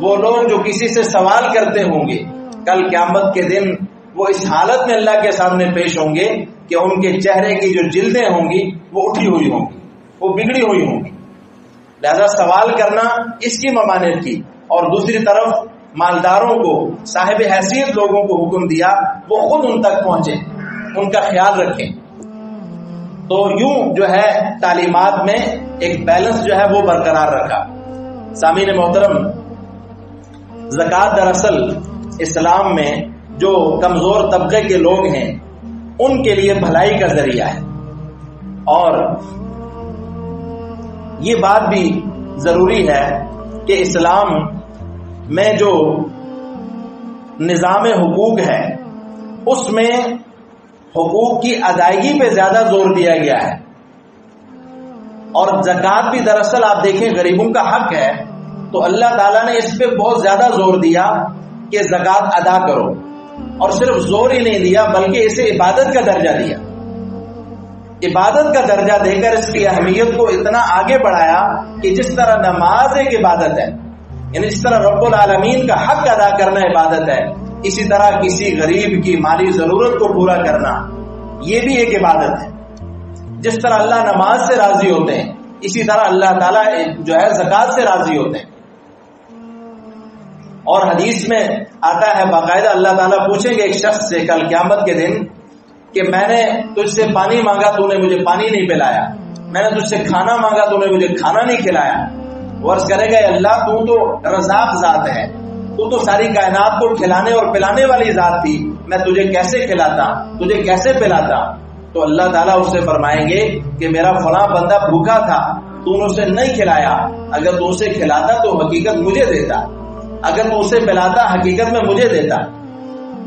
وہ لوگ جو کسی سے سوال کرتے ہوں گے کل قیامت کے دن وہ اس حالت میں اللہ کے سامنے پیش ہوں گے کہ ان کے چہرے کی جو جلدیں ہوں گی وہ اٹھی ہوئی ہوں گی، وہ بگڑی ہوئی ہوں گی. لہذا سوال کرنا اس کی ممانعت کی. اور دوسری طرف مالداروں کو، صاحب حیثیت لوگوں کو حکم دیا وہ خود ان تک پہنچے، ان کا خیال رکھیں. تو یوں جو ہے تعلیمات میں ایک بیلنس جو ہے وہ برقرار رکھا. سامعین محترم، زکوٰۃ دراصل اسلام میں جو کمزور طبقے کے لوگ ہیں ان کے لیے بھلائی کا ذریعہ ہے. اور یہ بات بھی ضروری ہے کہ اسلام میں جو نظام حقوق ہے اس میں حقوق کی ادائیگی پہ زیادہ زور دیا گیا ہے. اور زکوٰۃ بھی دراصل آپ دیکھیں غریبوں کا حق ہے، تو اللہ تعالیٰ نے اس پہ بہت زیادہ زور دیا کہ زکوٰۃ ادا کرو. اور صرف زور ہی نہیں دیا بلکہ اسے عبادت کا درجہ دیا. عبادت کا درجہ دے کر اس کی اہمیت کو اتنا آگے بڑھایا کہ جس طرح نماز ایک عبادت ہے، یعنی جس طرح رب العالمین کا حق ادا کرنا عبادت ہے، اسی طرح کسی غریب کی مالی ضرورت کو پورا کرنا یہ بھی ایک عبادت ہے. جس طرح اللہ نماز سے راضی ہوتے ہیں اسی طرح اللہ تعالیٰ جو ہے زکوٰۃ سے راضی ہوتے ہیں. اور حدیث میں آتا ہے باقاعدہ اللہ تعالیٰ پوچھیں گے ایک شخص سے کل قیامت کے دن کہ میں نے تجھ سے پانی مانگا تو نے مجھے پانی نہیں پلایا، میں نے تجھ سے کھانا مانگا تو نے مجھے کھانا نہیں کھلایا. ورز کرے گا اللہ تو رزاق ذات ہے، تو ساری کائنات کو کھلانے اور پلانے والی ذات تھی، میں تجھے کیسے کھلاتا، تجھے کیسے پلاتا؟ تو اللہ تعالیٰ اس سے فرمائیں گے کہ میرا فلاں بندہ بھوکا تھا، تو نے اسے نہیں کھلایا، اگر تو اسے کھلاتا تو حقیقت مجھے دیتا، اگر تو اسے پلاتا حقیقت میں مجھے دیتا.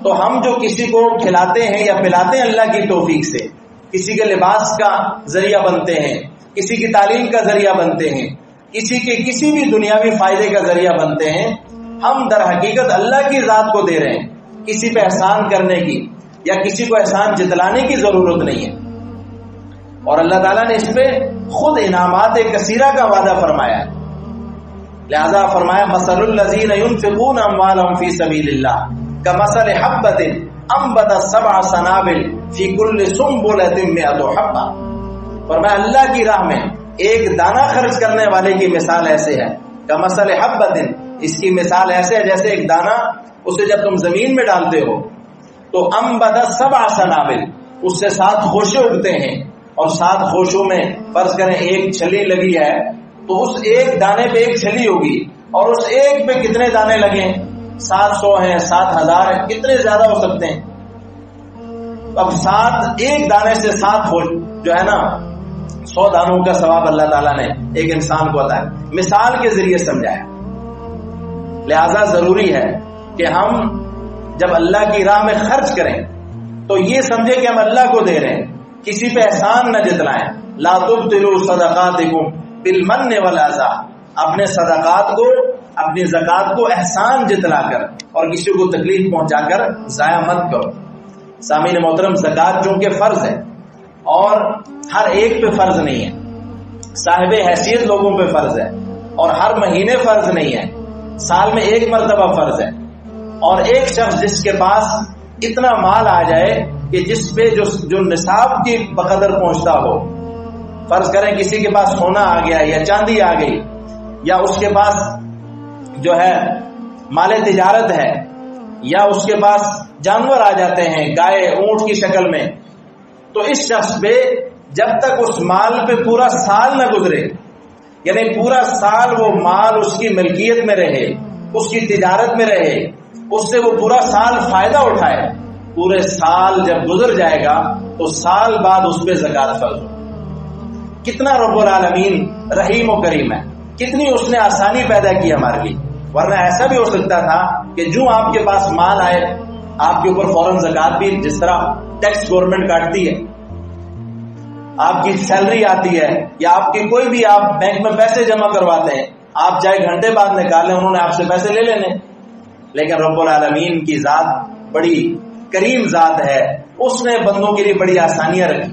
تو ہم جو کسی کو کھلاتے ہیں یا پلاتے ہیں اللہ کی توفیق سے، کسی کے لباس کا ذریعہ بنتے ہیں، کسی کی تعلیم کا ذریعہ بنتے ہیں، کسی کے کسی بھی دنیاوی فائدے کا ذریعہ بنتے ہیں، ہم در حقیقت اللہ کی ذات کو دے رہے ہیں. کسی پہ احسان کرنے کی یا کسی کو احسان جتلانے کی ضرورت نہیں ہے. اور اللہ تعالیٰ نے اس پہ خود انعامات کثیرہ کا وعدہ فرمایا ہے. لہذا فرمایا مثل الذین ينفقون اموالهم فی سبیل اللہ کمثل حبۃ انبتت سبع سنابل فی کل سنبلۃ مئۃ حبۃ. فرمایا اللہ کی راہ میں ایک دانہ خرچ کرنے والے کی مثال ایسے ہے، کمثل حبۃ، اس کی مثال ایسے ہے جیسے ایک دانہ اسے جب تم زمین میں ڈالتے ہو تو انبتت سبع سنابل، اس سے 7 خوشے اگتے ہیں. اور 7 خوشوں میں فرض کریں ایک چھلی لگی ہے تو اس ایک دانے پہ ایک چھلی ہوگی، اور اس ایک پہ کتنے دانے لگیں؟ 700 ہیں، 7000 ہیں، کتنے زیادہ ہو سکتے ہیں؟ اب 7 ایک دانے سے 7 خوش جو ہے نا 100 دانوں کا ثواب اللہ تعالیٰ نے ایک انسان کو عطا ہے، مثال کے ذریعے سمجھایا. لہذا ضروری ہے کہ ہم جب اللہ کی راہ میں خرچ کریں تو یہ سمجھے کہ ہم اللہ کو دے رہے ہیں، کسی پہ احسان نہ جتلائیں. لا تبطلوا صدقاتکم بالمن والاذى، اپنے صدقات کو، اپنی زکوٰۃ کو احسان جتلا کر اور کسی کو تکلیف پہنچا کر ضائع مت کرو. سامعین محترم، زکوٰۃ چونکہ فرض ہے اور ہر ایک پہ فرض نہیں ہے، صاحب حیثیت لوگوں پہ فرض ہے، اور ہر مہینے فرض نہیں ہے، سال میں ایک مرتبہ فرض ہے. اور ایک شخص جس کے پاس اتنا مال آ جائے کہ جس پہ جو نصاب کی بقدر پہنچتا ہو، فرض کریں کسی کے پاس سونا آ گیا یا چاندی آ گئی، یا اس کے پاس جو ہے مال تجارت ہے، یا اس کے پاس جانور آ جاتے ہیں گائے اونٹ کی شکل میں، تو اس شخص پہ جب تک اس مال پہ پورا سال نہ گزرے، یعنی پورا سال وہ مال اس کی ملکیت میں رہے، اس کی تجارت میں رہے، اس سے وہ پورا سال فائدہ اٹھائے، پورے سال جب گزر جائے گا تو سال بعد اس پہ زکوٰۃ فرض ہو. کتنا رب العالمین رحیم و کریم ہے، کتنی اس نے آسانی پیدا کی ہمارے لیے. ورنہ ایسا بھی ہو سکتا تھا کہ جو آپ کے پاس مال آئے آپ کے اوپر فوراً زکوٰۃ بھی، جس طرح ٹیکس گورنمنٹ کاٹتی ہے، آپ کی سیلری آتی ہے یا آپ کی کوئی بھی آپ بینک میں پیسے جمع کرواتے ہیں، آپ چاہے گھنٹے بعد نکالیں، انہوں نے آپ سے پیسے لے لینے. لیکن رب العالمین کی ذات بڑی کریم ذات ہے، اس نے بندوں کے لیے بڑی آسانیاں رکھی.